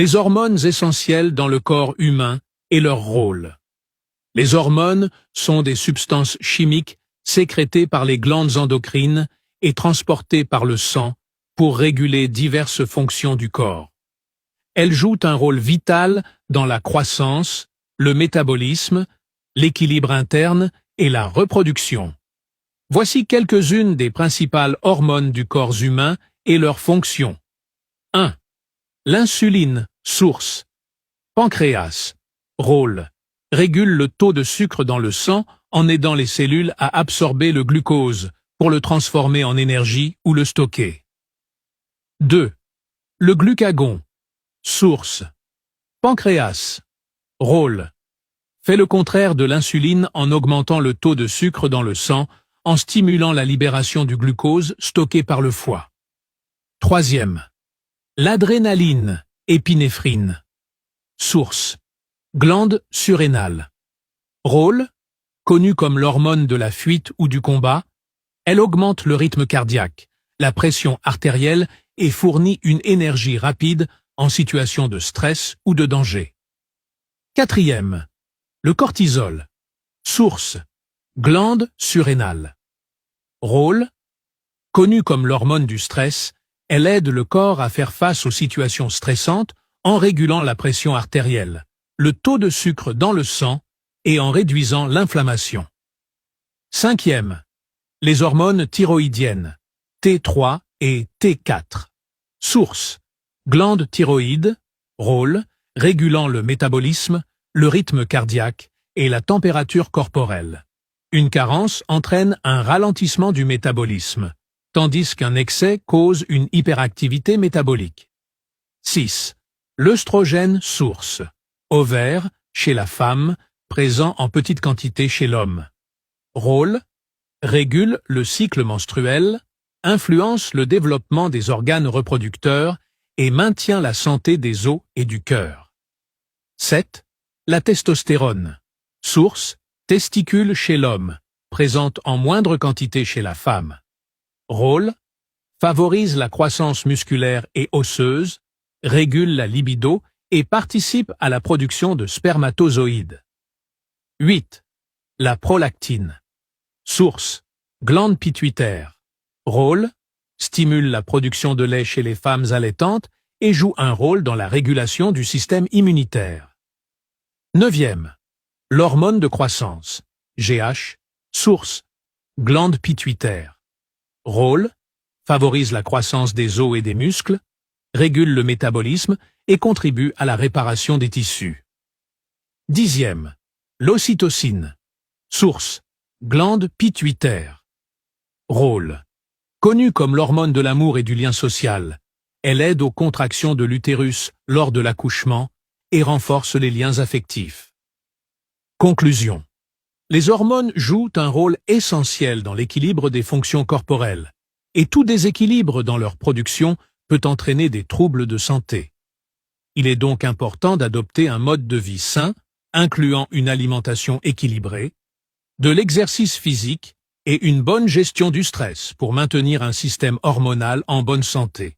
Les hormones essentielles dans le corps humain et leur rôle. Les hormones sont des substances chimiques sécrétées par les glandes endocrines et transportées par le sang pour réguler diverses fonctions du corps. Elles jouent un rôle vital dans la croissance, le métabolisme, l'équilibre interne et la reproduction. Voici quelques-unes des principales hormones du corps humain et leurs fonctions. 1. L'insuline, source. Pancréas. Rôle. Régule le taux de sucre dans le sang en aidant les cellules à absorber le glucose pour le transformer en énergie ou le stocker. 2. Le glucagon. Source. Pancréas. Rôle. Fait le contraire de l'insuline en augmentant le taux de sucre dans le sang, en stimulant la libération du glucose stocké par le foie. 3. L'adrénaline, épinéphrine. Source. Glande surrénale. Rôle. Connue comme l'hormone de la fuite ou du combat, elle augmente le rythme cardiaque, la pression artérielle et fournit une énergie rapide en situation de stress ou de danger. 4. Le cortisol. Source. Glande surrénale. Rôle. Connue comme l'hormone du stress, elle aide le corps à faire face aux situations stressantes en régulant la pression artérielle, le taux de sucre dans le sang et en réduisant l'inflammation. 5. Les hormones thyroïdiennes, T3 et T4. Source. Glande thyroïde. Rôle. Régulant le métabolisme, le rythme cardiaque et la température corporelle. Une carence entraîne un ralentissement du métabolisme, tandis qu'un excès cause une hyperactivité métabolique. 6. L'œstrogène source. Ovaire, chez la femme, présent en petite quantité chez l'homme. Rôle. Régule le cycle menstruel, influence le développement des organes reproducteurs et maintient la santé des os et du cœur. 7. La testostérone. Source. Testicule chez l'homme, présente en moindre quantité chez la femme. Rôle. Favorise la croissance musculaire et osseuse, régule la libido et participe à la production de spermatozoïdes. 8. La prolactine. Source. Glande pituitaire. Rôle. Stimule la production de lait chez les femmes allaitantes et joue un rôle dans la régulation du système immunitaire. 9. L'hormone de croissance. GH. Source. Glande pituitaire. Rôle. Favorise la croissance des os et des muscles, régule le métabolisme et contribue à la réparation des tissus. 10. L'ocytocine. Source. Glande pituitaire. Rôle. Connue comme l'hormone de l'amour et du lien social, elle aide aux contractions de l'utérus lors de l'accouchement et renforce les liens affectifs. Conclusion. Les hormones jouent un rôle essentiel dans l'équilibre des fonctions corporelles, et tout déséquilibre dans leur production peut entraîner des troubles de santé. Il est donc important d'adopter un mode de vie sain, incluant une alimentation équilibrée, de l'exercice physique et une bonne gestion du stress pour maintenir un système hormonal en bonne santé.